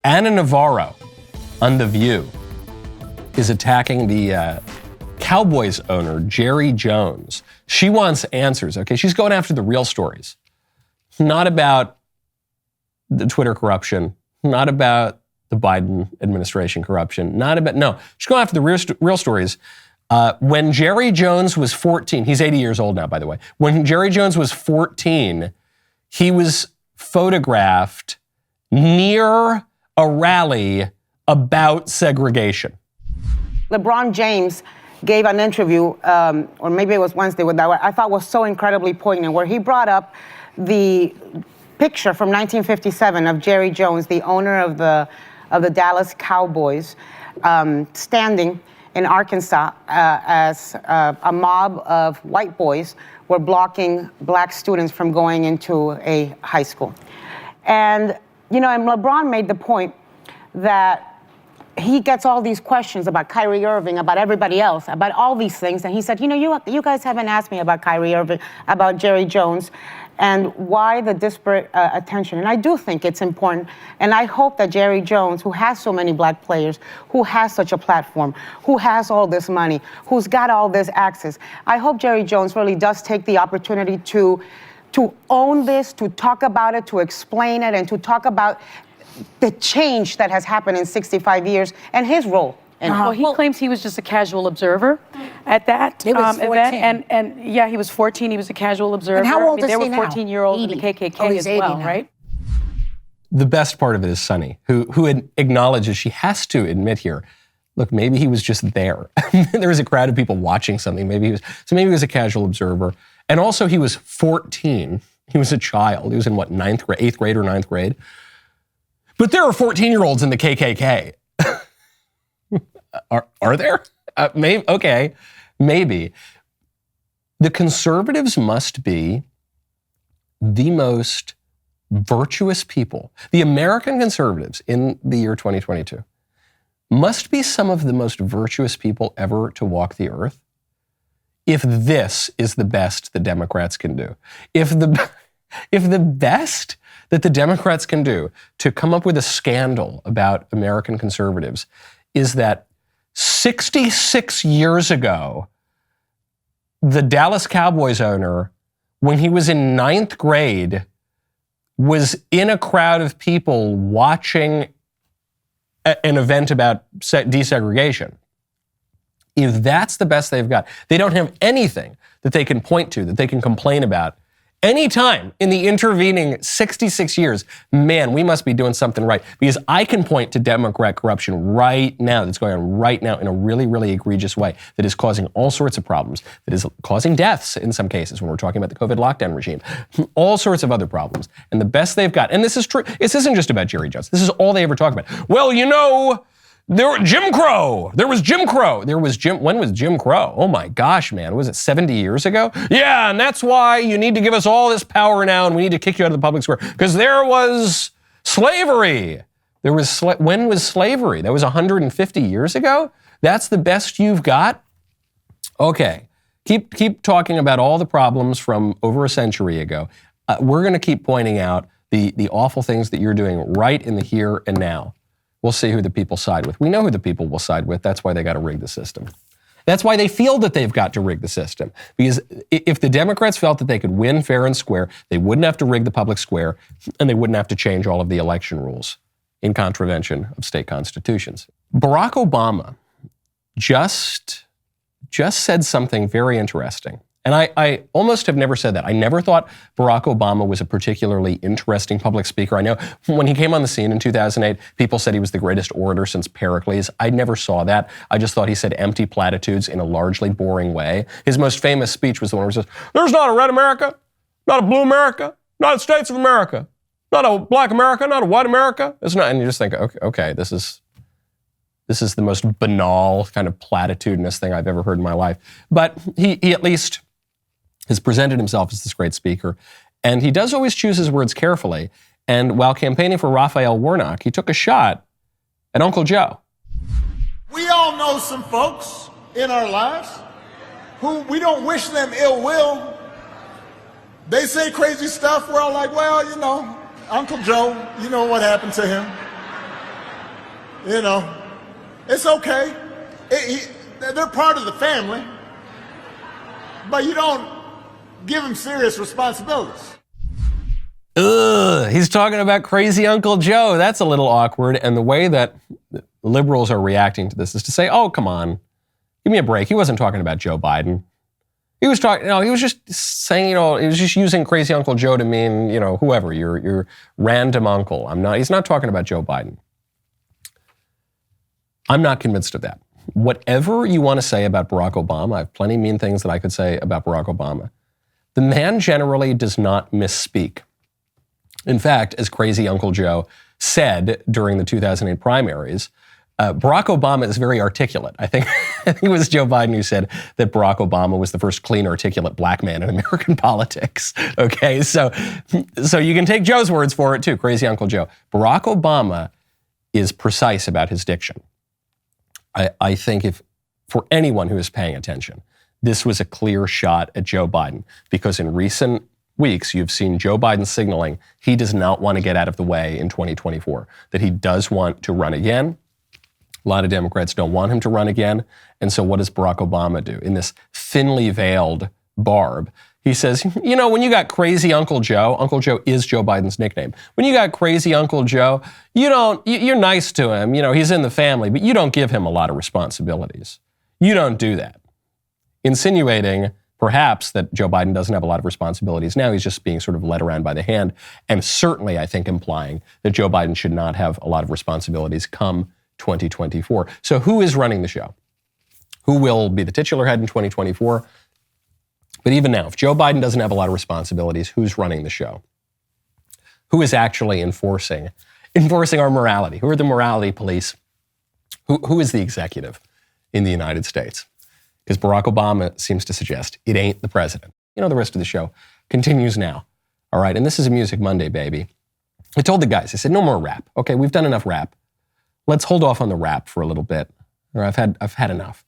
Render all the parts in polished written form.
Anna Navarro on The View is attacking the Cowboys owner, Jerry Jones. She wants answers, okay? She's going after the real stories. Not about the Twitter corruption, not about the Biden administration corruption, she's going after the real stories. When Jerry Jones was 14, he's 80 years old now, by the way. When Jerry Jones was 14, he was photographed near a rally about segregation. LeBron James gave an interview, or maybe it was Wednesday, with that I thought was so incredibly poignant, where he brought up the picture from 1957 of Jerry Jones, the owner of the Dallas Cowboys, standing in Arkansas as a mob of white boys were blocking black students from going into a high school. And, and LeBron made the point that he gets all these questions about Kyrie Irving, about everybody else, about all these things. And he said, you guys haven't asked me about Kyrie Irving, about Jerry Jones, and why the disparate attention. And I do think it's important. And I hope that Jerry Jones, who has so many black players, who has such a platform, who has all this money, who's got all this access, I hope Jerry Jones really does take the opportunity to own this, to talk about it, to explain it, and to talk about the change that has happened in 65 years and his role. Well, he claims he was just a casual observer at that event. And yeah, he was 14. He was a casual observer. And how old is he now? There were 14-year-olds in the KKK as well, now. Right? The best part of it is Sunny, who acknowledges she has to admit here, look, maybe he was just there. There was a crowd of people watching something. Maybe he was a casual observer. And also he was 14. He was a child. He was in what, 8th grade or 9th grade? But there are 14-year-olds in the KKK. Are there? Maybe. Okay, maybe. The conservatives must be the most virtuous people. The American conservatives in the year 2022 must be some of the most virtuous people ever to walk the earth. If this is the best the Democrats can do, if the best that the Democrats can do to come up with a scandal about American conservatives is that 66 years ago, the Dallas Cowboys owner, when he was in 9th grade, was in a crowd of people watching an event about desegregation. If that's the best they've got, they don't have anything that they can point to, that they can complain about. Anytime in the intervening 66 years, man, we must be doing something right. Because I can point to Democrat corruption right now, that's going on right now in a really, really egregious way, that is causing all sorts of problems, that is causing deaths in some cases when we're talking about the COVID lockdown regime, all sorts of other problems. And the best they've got, and this is true, this isn't just about Jerry Jones, this is all they ever talk about. Well, Jim Crow. When was Jim Crow? Oh my gosh, man. Was it 70 years ago? Yeah, and that's why you need to give us all this power now and we need to kick you out of the public square. Because there was slavery. When was slavery? That was 150 years ago? That's the best you've got? Okay. Keep talking about all the problems from over a century ago. We're going to keep pointing out the awful things that you're doing right in the here and now. We'll see who the people side with. We know who the people will side with. That's why they got to rig the system. That's why they feel that they've got to rig the system. Because if the Democrats felt that they could win fair and square, they wouldn't have to rig the public square, and they wouldn't have to change all of the election rules in contravention of state constitutions. Barack Obama just said something very interesting. And I almost have never said that. I never thought Barack Obama was a particularly interesting public speaker. I know when he came on the scene in 2008, people said he was the greatest orator since Pericles. I never saw that. I just thought he said empty platitudes in a largely boring way. His most famous speech was the one where he says, "There's not a red America, not a blue America, not a States of America, not a black America, not a white America." It's not, and you just think, okay, this is the most banal kind of platitudinous thing I've ever heard in my life. But he at least has presented himself as this great speaker. And he does always choose his words carefully. And while campaigning for Raphael Warnock, he took a shot at Uncle Joe. We all know some folks in our lives who we don't wish them ill will. They say crazy stuff. We're all like, well, Uncle Joe, you know what happened to him. You know, it's okay. They're part of the family, but you don't give them serious responsibilities. Ugh, he's talking about crazy Uncle Joe. That's a little awkward. And the way that liberals are reacting to this is to say, oh, come on, give me a break. He wasn't talking about Joe Biden. He was talking, he was just saying, he was just using crazy Uncle Joe to mean, whoever, your random uncle. He's not talking about Joe Biden. I'm not convinced of that. Whatever you want to say about Barack Obama, I have plenty of mean things that I could say about Barack Obama. The man generally does not misspeak. In fact, as crazy Uncle Joe said during the 2008 primaries, Barack Obama is very articulate. I think it was Joe Biden who said that Barack Obama was the first clean, articulate black man in American politics. Okay, so you can take Joe's words for it too, crazy Uncle Joe. Barack Obama is precise about his diction. I think if, for anyone who is paying attention, this was a clear shot at Joe Biden, because in recent weeks, you've seen Joe Biden signaling he does not want to get out of the way in 2024, that he does want to run again. A lot of Democrats don't want him to run again. And so what does Barack Obama do? In this thinly veiled barb, he says, when you got crazy Uncle Joe is Joe Biden's nickname. When you got crazy Uncle Joe, you're nice to him. He's in the family, but you don't give him a lot of responsibilities. You don't do that. Insinuating perhaps that Joe Biden doesn't have a lot of responsibilities now. He's just being sort of led around by the hand. And certainly, I think, implying that Joe Biden should not have a lot of responsibilities come 2024. So who is running the show? Who will be the titular head in 2024? But even now, if Joe Biden doesn't have a lot of responsibilities, who's running the show? Who is actually enforcing our morality? Who are the morality police? Who is the executive in the United States? Because Barack Obama seems to suggest it ain't the president. The rest of the show continues now. All right, and this is a Music Monday, baby. I told the guys, I said, no more rap. Okay, we've done enough rap. Let's hold off on the rap for a little bit. Or I've had enough.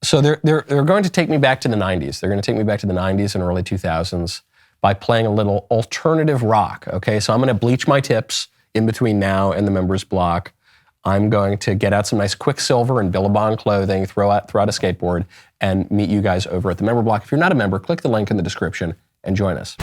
So they're going to take me back to the 90s. They're going to take me back to the 90s and early 2000s by playing a little alternative rock. Okay, so I'm going to bleach my tips in between now and the members block. I'm going to get out some nice Quicksilver and Billabong clothing, throw out a skateboard, and meet you guys over at the member block. If you're not a member, click the link in the description and join us.